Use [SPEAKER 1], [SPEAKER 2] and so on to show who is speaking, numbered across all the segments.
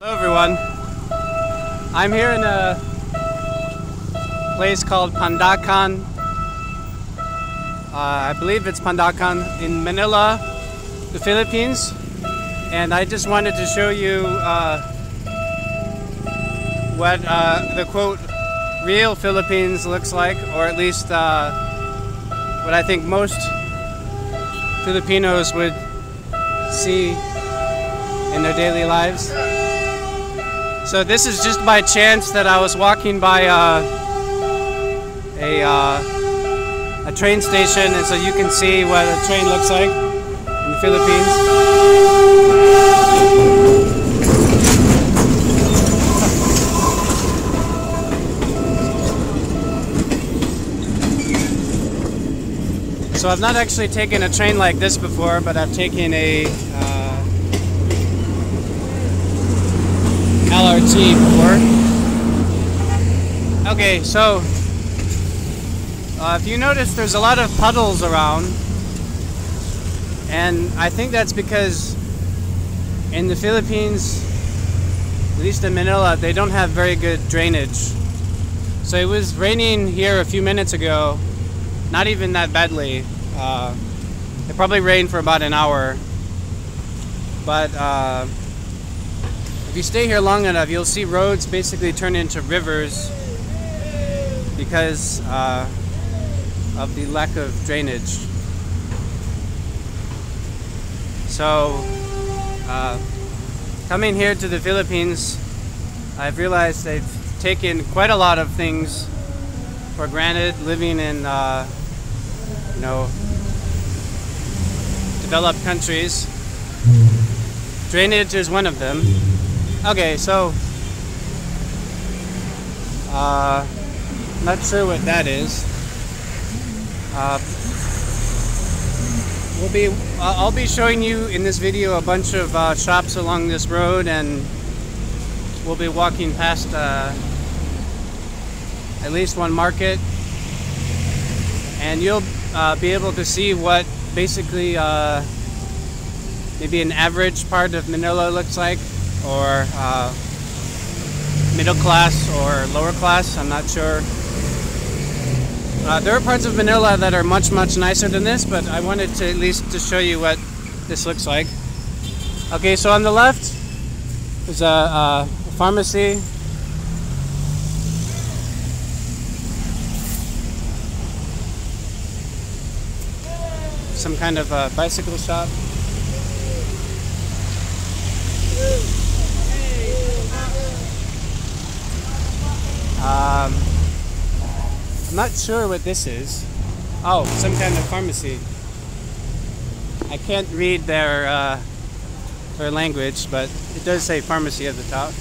[SPEAKER 1] Hello everyone, I'm here in a place called Pandacan. I believe it's Pandacan in Manila, the Philippines, and I just wanted to show you what the quote real Philippines looks like, or at least what I think most Filipinos would see in their daily lives. So this is just by chance that I was walking by a train station, and so you can see what a train looks like in the Philippines. So I've not actually taken a train like this before, but I've taken a LRT before. Okay, so if you notice, there's a lot of puddles around, and I think that's because in the Philippines, at least in Manila, they don't have very good drainage. So it was raining here a few minutes ago, not even that badly. It probably rained for about an hour, but if you stay here long enough, you'll see roads basically turn into rivers because of the lack of drainage. So, coming here to the Philippines, I've realized they've taken quite a lot of things for granted, living in, developed countries. Drainage is one of them. Okay, so not sure what that is. I'll be showing you in this video a bunch of shops along this road, and we'll be walking past at least one market, and you'll be able to see what basically maybe an average part of Manila looks like, or middle class or lower class, I'm not sure. There are parts of Manila that are much nicer than this, but I wanted to at least to show you what this looks like. Okay, so on the left is a pharmacy. Some kind of a bicycle shop. I'm not sure what this is. Oh, some kind of pharmacy. I can't read their language, but it does say pharmacy at the top.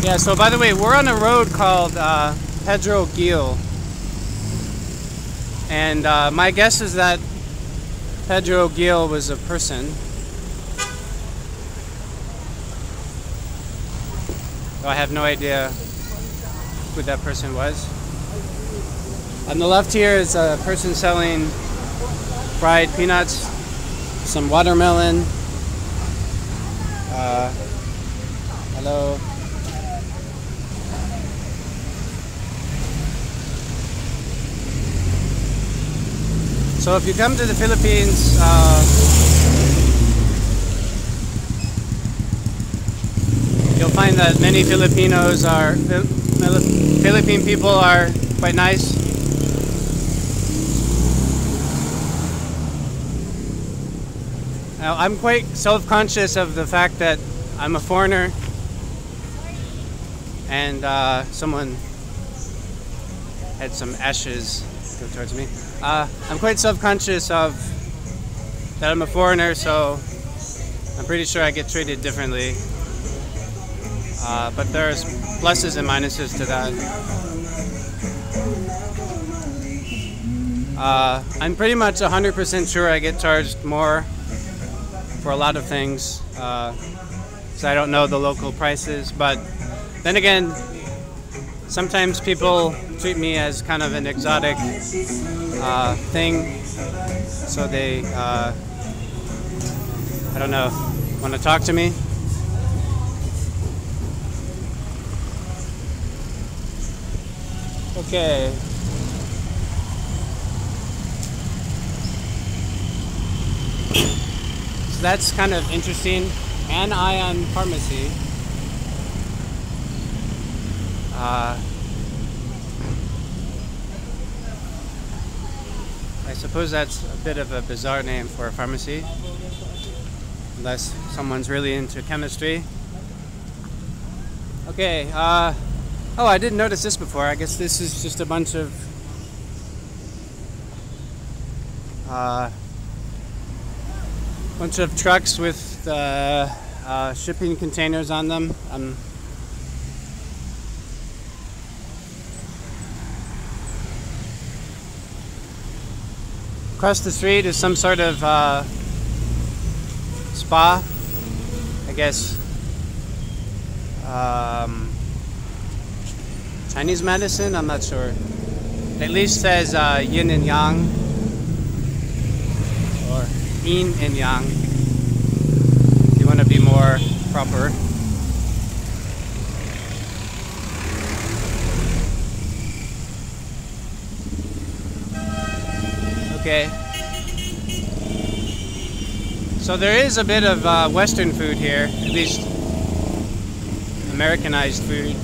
[SPEAKER 1] Yeah, so by the way, we're on a road called Pedro Gil. And my guess is that Pedro Gil was a person. So I have no idea who that person was. On the left here is a person selling fried peanuts, some watermelon. Hello. So if you come to the Philippines, you'll find that many Philippine people are quite nice. Now, I'm quite self-conscious of the fact that I'm a foreigner, and someone had some ashes go towards me. I'm quite self-conscious of that I'm a foreigner, so I'm pretty sure I get treated differently. But there's pluses and minuses to that. I'm pretty much 100% sure I get charged more for a lot of things, so I don't know the local prices. But then again, Sometimes people treat me as kind of an exotic thing, so they, I don't know, want to talk to me. Okay. So that's kind of interesting. Anion Pharmacy. I suppose that's a bit of a bizarre name for a pharmacy, unless someone's really into chemistry. Okay, oh, I didn't notice this before. I guess this is just a bunch of trucks with shipping containers on them. Across the street is some sort of spa, I guess. Chinese medicine? I'm not sure. It at least says yin and yang, or yin and yang, if you want to be more proper. Okay. So there is a bit of Western food here, at least Americanized food.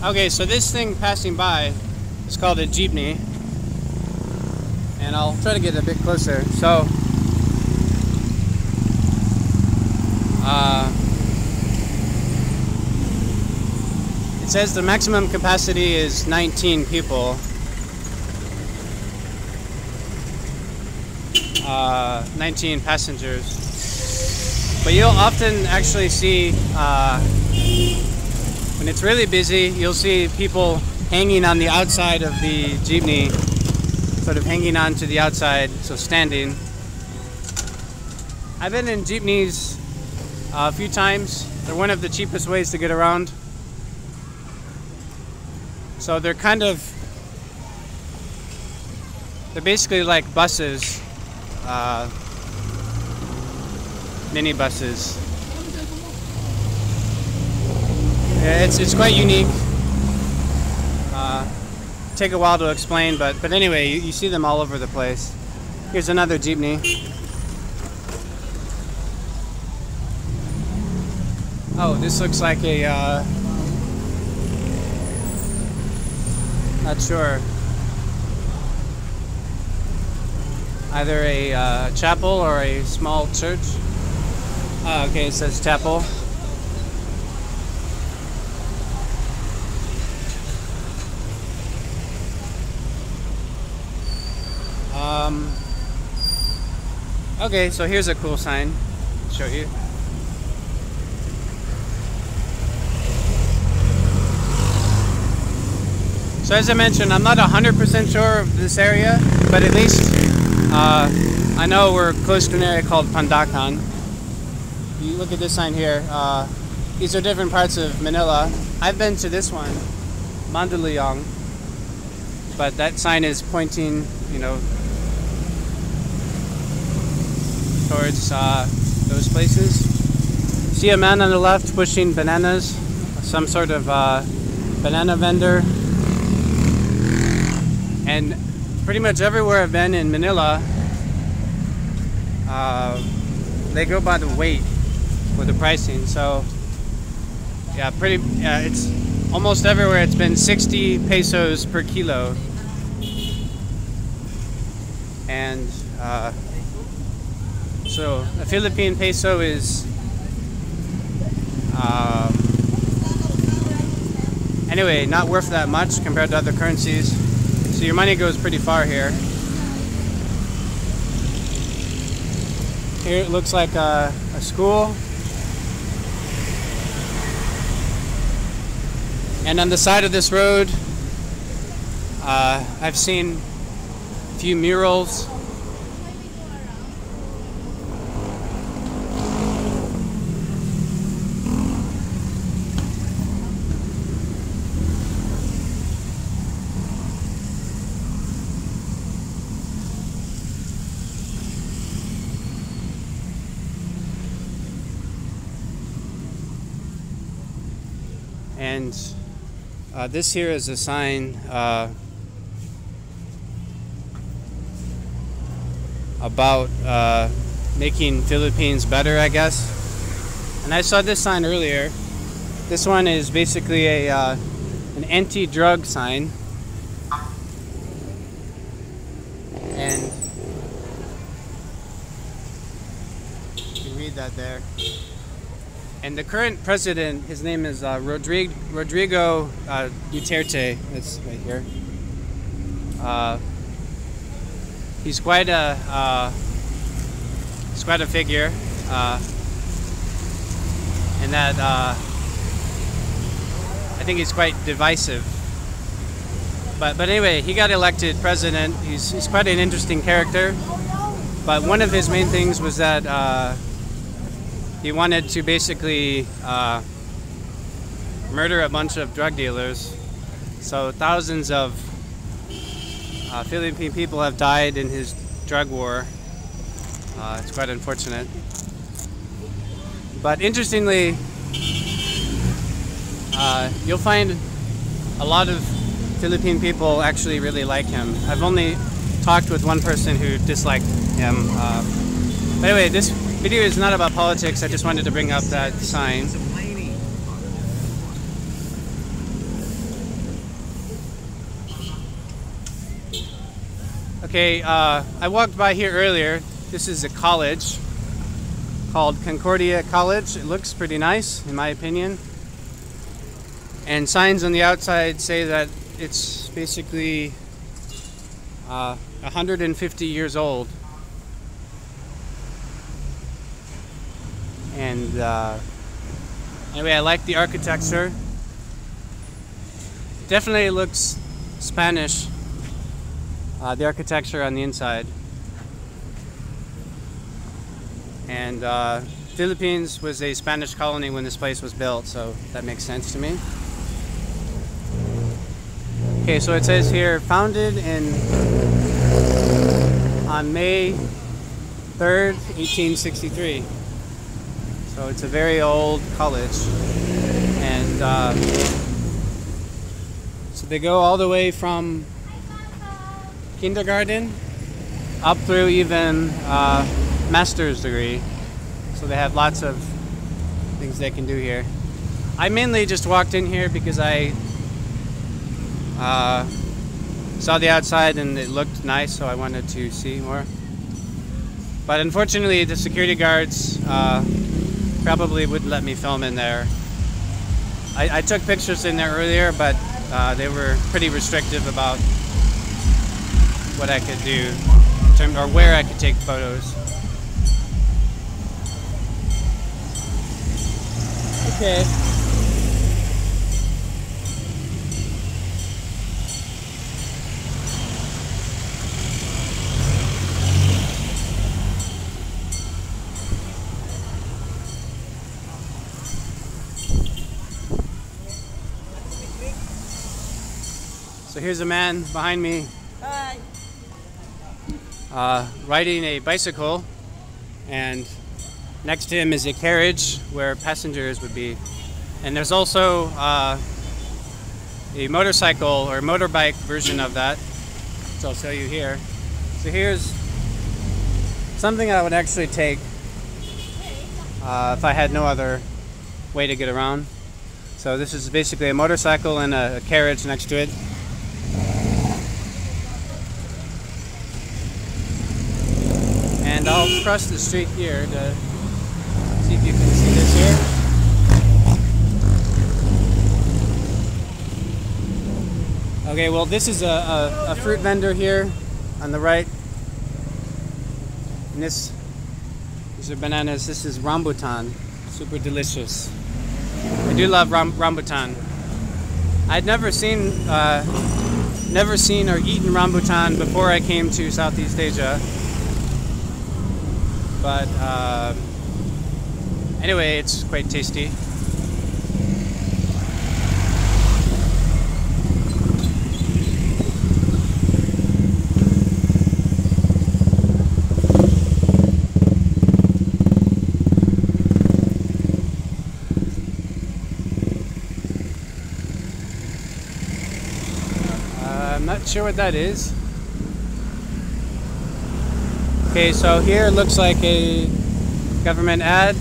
[SPEAKER 1] Okay, so this thing passing by is called a Jeepney, and I'll try to get a bit closer. So it says the maximum capacity is 19 people. 19 passengers. But you'll often actually see, when it's really busy, you'll see people hanging on the outside of the Jeepney, sort of hanging on to the outside, so standing. I've been in Jeepneys a few times. They're one of the cheapest ways to get around. So they're basically like buses, mini buses. Yeah, it's quite unique. Take a while to explain, but anyway, you see them all over the place. Here's another Jeepney. Oh, this looks like a, not sure, either a chapel or a small church. Oh, okay, it says chapel. Okay, so here's a cool sign. I'll show you. So as I mentioned, I'm not 100% sure of this area, but at least I know we're close to an area called Pandacan. You look at this sign here. These are different parts of Manila. I've been to this one, Mandaluyong, but that sign is pointing, you know, towards those places. See a man on the left pushing bananas, some sort of banana vendor. And pretty much everywhere I've been in Manila, they go by the weight for the pricing. So yeah, it's almost everywhere it's been 60 pesos per kilo. And so a Philippine peso is anyway not worth that much compared to other currencies. So your money goes pretty far here. Here it looks like a school. And on the side of this road, I've seen a few murals. And this here is a sign about making Philippines better, I guess. And I saw this sign earlier. This one is basically an anti-drug sign. And you can read that there. And the current president, his name is Rodrigo Duterte. That's right here. He's quite a figure, and that I think he's quite divisive. But anyway, he got elected president. He's quite an interesting character. But one of his main things was that he wanted to basically murder a bunch of drug dealers. So thousands of Philippine people have died in his drug war. It's quite unfortunate. But interestingly, you'll find a lot of Philippine people actually really like him. I've only talked with one person who disliked him. But anyway, this video is not about politics. I just wanted to bring up that sign. Okay, I walked by here earlier. This is a college called Concordia College. It looks pretty nice, in my opinion. And signs on the outside say that it's basically 150 years old. And anyway, I like the architecture. Definitely looks Spanish, the architecture on the inside. And Philippines was a Spanish colony when this place was built, so that makes sense to me. Okay, so it says here, founded on May 3rd, 1863. So it's a very old college. And so they go all the way from kindergarten up through even master's degree. So they have lots of things they can do here. I mainly just walked in here because I saw the outside and it looked nice, so I wanted to see more. But unfortunately, the security guards probably wouldn't let me film in there. I took pictures in there earlier, but they were pretty restrictive about what I could do, or where I could take photos. Okay. So here's a man behind me riding a bicycle, and next to him is a carriage where passengers would be. And there's also a motorcycle or motorbike version of that, which I'll show you here. So here's something I would actually take if I had no other way to get around. So this is basically a motorcycle and a carriage next to it. And I'll cross the street here to see if you can see this here. Okay, well this is a fruit vendor here on the right. And these are bananas. This is Rambutan. Super delicious. I do love Rambutan. I'd never seen never seen or eaten rambutan before I came to Southeast Asia. But anyway, it's quite tasty. I'm not sure what that is. Okay, so here it looks like a government ad.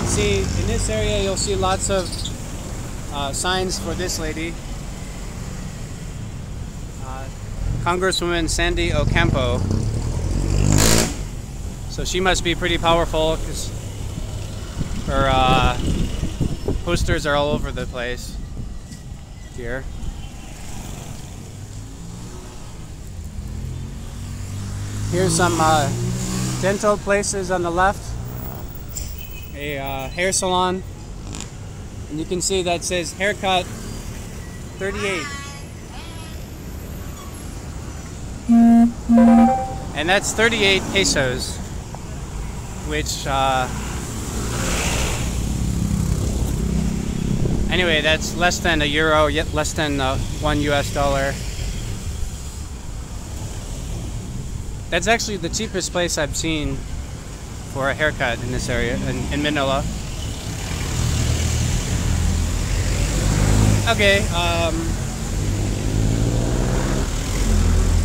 [SPEAKER 1] See, in this area you'll see lots of signs for this lady, Congresswoman Sandy Ocampo. So she must be pretty powerful because her posters are all over the place here. Here's some dental places on the left. A hair salon, and you can see that says haircut 38, and that's 38 pesos, which anyway, that's less than €1, yet less than $1 US. That's actually the cheapest place I've seen for a haircut in this area, in Manila. Okay,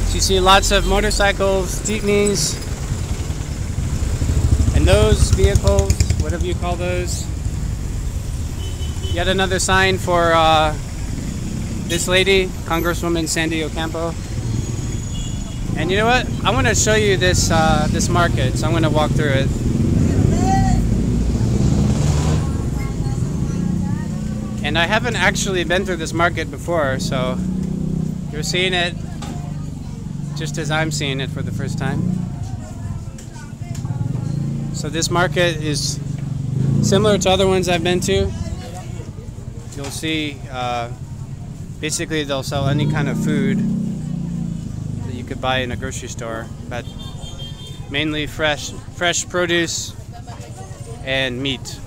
[SPEAKER 1] so you see lots of motorcycles, jeepneys, and those vehicles, whatever you call those. Yet another sign for this lady, Congresswoman Sandy Ocampo. And you know what? I want to show you this this market, so I'm going to walk through it. And I haven't actually been through this market before, so you're seeing it just as I'm seeing it for the first time. So this market is similar to other ones I've been to. You'll see, basically they'll sell any kind of food that you could buy in a grocery store, but mainly fresh produce and meat.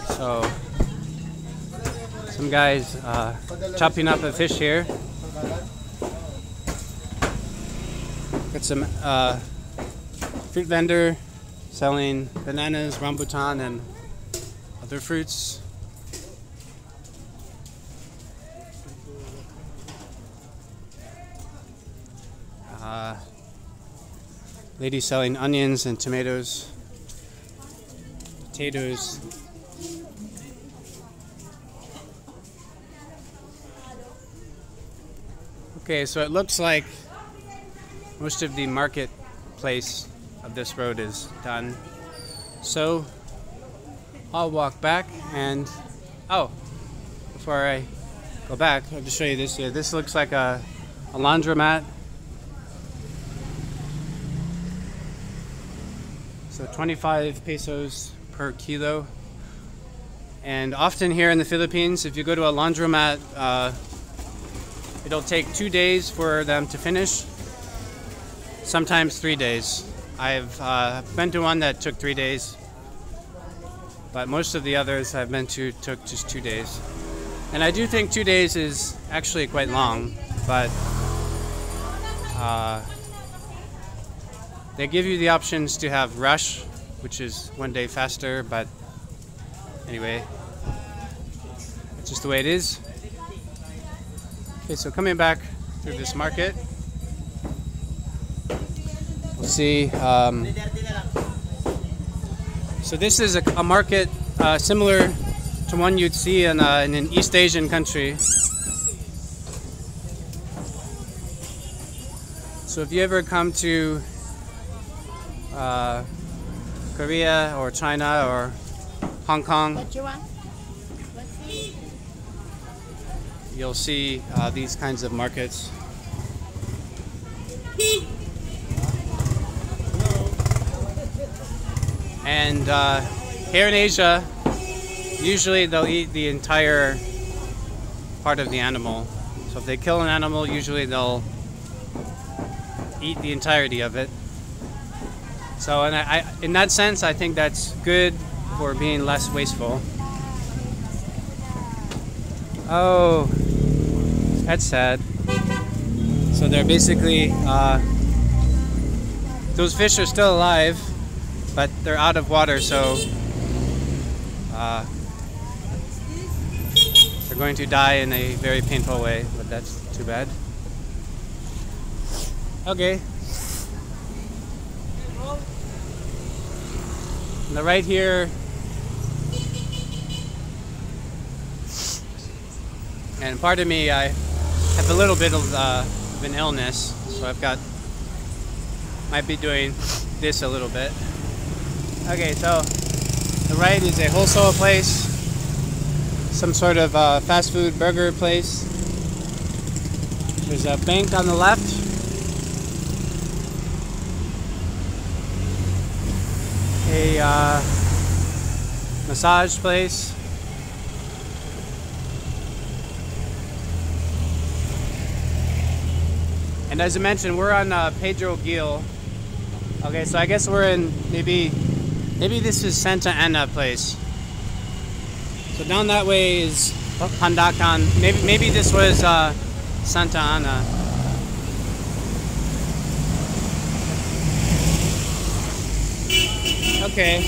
[SPEAKER 1] So some guys chopping up a fish here. Got some fruit vendor selling bananas, rambutan, and other fruits. Lady selling onions and tomatoes, potatoes. Okay, so it looks like most of the marketplace of this road is done. So I'll walk back and, oh, before I go back, I'll just show you this here. This looks like a laundromat. So 25 pesos per kilo. And often here in the Philippines, if you go to a laundromat, it'll take 2 days for them to finish, sometimes 3 days. I've been to one that took 3 days, but most of the others I've been to took just 2 days. And I do think 2 days is actually quite long, but they give you the options to have rush, which is 1 day faster, but anyway, it's just the way it is. Okay, so coming back through this market, we'll see. So this is a market similar to one you'd see in an East Asian country. So if you ever come to Korea or China or Hong Kong,
[SPEAKER 2] What you want?
[SPEAKER 1] you'll see these kinds of markets. And here in Asia, usually they'll eat the entire part of the animal. So if they kill an animal, usually they'll eat the entirety of it. So in that sense, I think that's good for being less wasteful. Oh, that's sad. So they're basically, those fish are still alive, but they're out of water, so they're going to die in a very painful way, but that's too bad. Okay. On the right here, and pardon me, I have a little bit of an illness, so might be doing this a little bit. Okay, so the right is a wholesale place, some sort of fast food burger place. There's a bank on the left. A massage place. And as I mentioned, we're on Pedro Gil. Okay, so I guess we're in maybe this is Santa Ana place. So down that way is Pandakan. Maybe this was Santa Ana. Okay.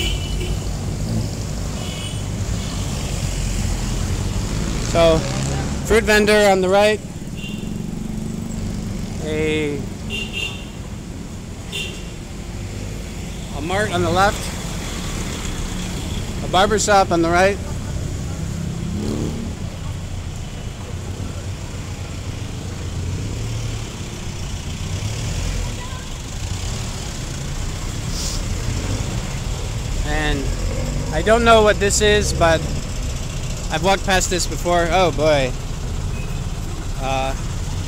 [SPEAKER 1] So fruit vendor on the right. A mart on the left, a barber shop on the right, and I don't know what this is, but I've walked past this before. Oh boy.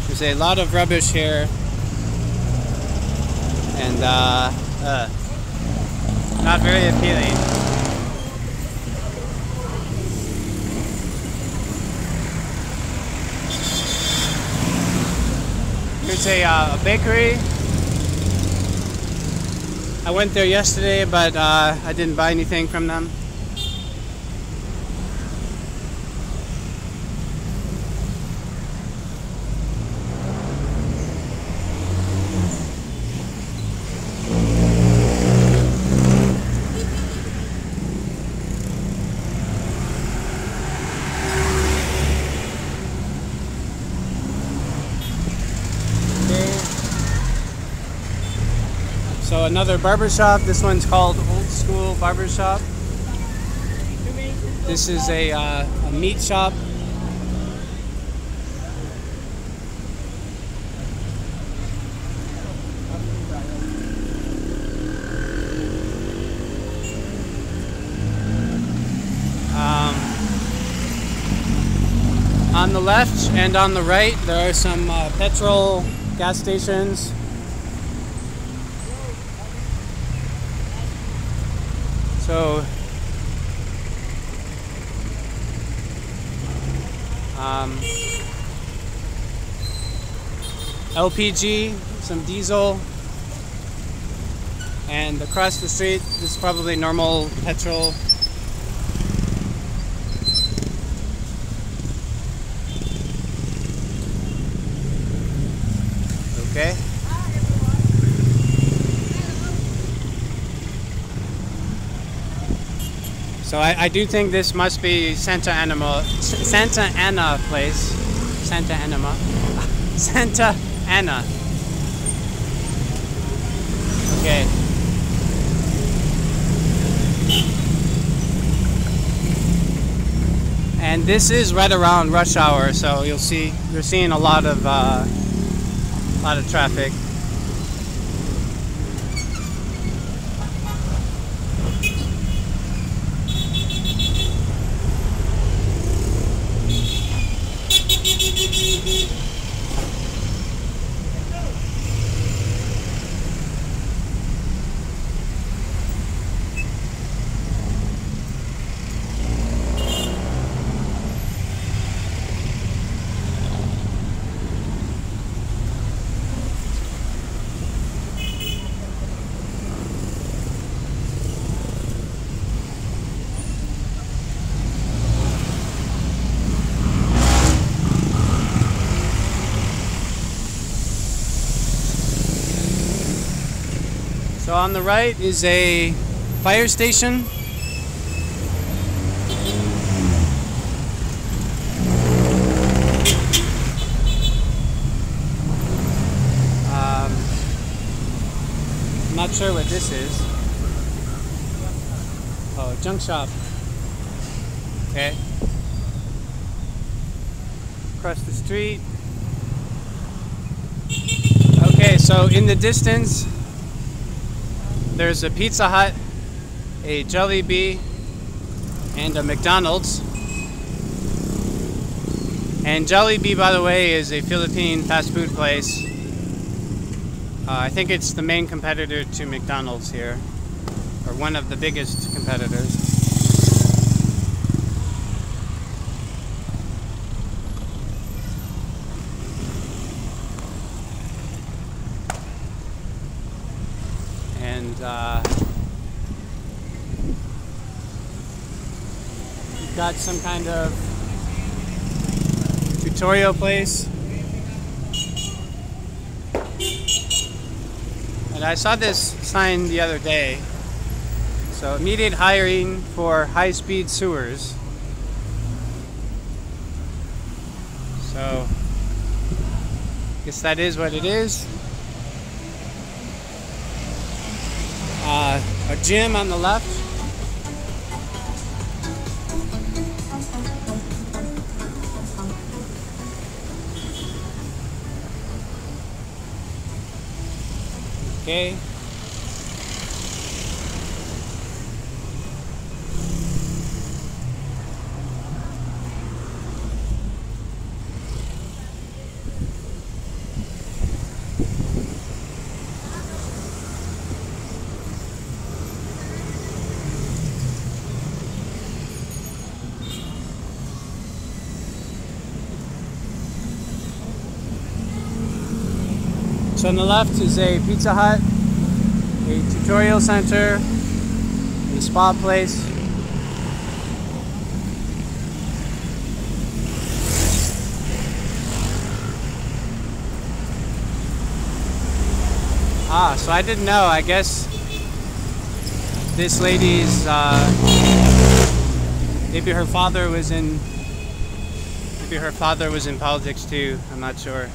[SPEAKER 1] There's a lot of rubbish here, and not very appealing. Here's a bakery. I went there yesterday, but I didn't buy anything from them. So another barbershop. This one's called Old School Barbershop. This is a meat shop. On the left and on the right, there are some petrol gas stations. So, LPG, some diesel, and across the street, this is probably normal petrol. Okay. So I do think this must be Santa Ana place. Santa Ana. Santa Ana. Okay. And this is right around rush hour, so you're seeing a lot of traffic. So on the right is a fire station. I'm not sure what this is. Oh, junk shop. Okay. Across the street. Okay, so in the distance, there's a Pizza Hut, a Jollibee, and a McDonald's. And Jollibee, by the way, is a Philippine fast food place. I think it's the main competitor to McDonald's here, or one of the biggest competitors. And you've got some kind of tutorial place. And I saw this sign the other day. So, immediate hiring for high-speed sewers. So, I guess that is what it is. A gym on the left. Okay. So on the left is a Pizza Hut, a tutorial center, a spa place. So I didn't know. I guess this lady's, maybe her father was in politics too. I'm not sure.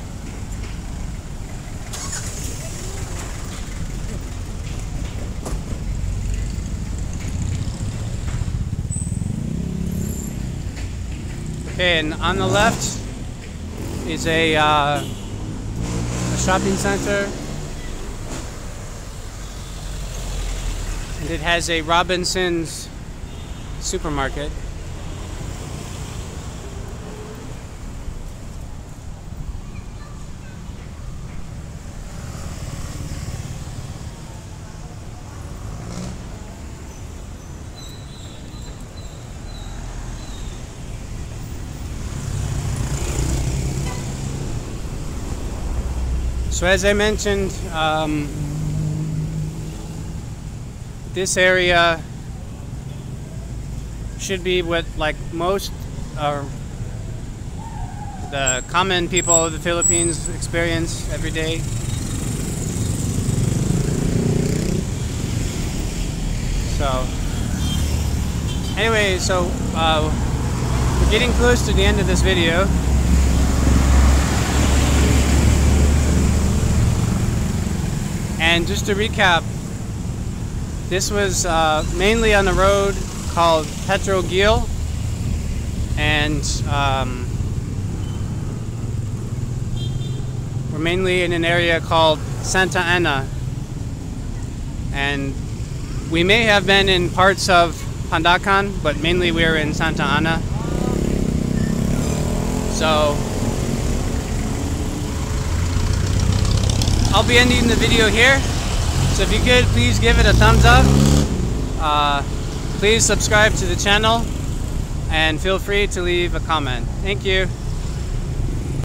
[SPEAKER 1] Okay, and on the left is a shopping center, and it has a Robinson's supermarket. So as I mentioned, this area should be what most the common people of the Philippines experience every day. So anyway, we're getting close to the end of this video. And just to recap, this was mainly on a road called Pedro Gil, and we're mainly in an area called Santa Ana, and we may have been in parts of Pandacan, but mainly we're in Santa Ana. So I'll be ending the video here, so if you could please give it a thumbs up, please subscribe to the channel, and feel free to leave a comment. Thank you.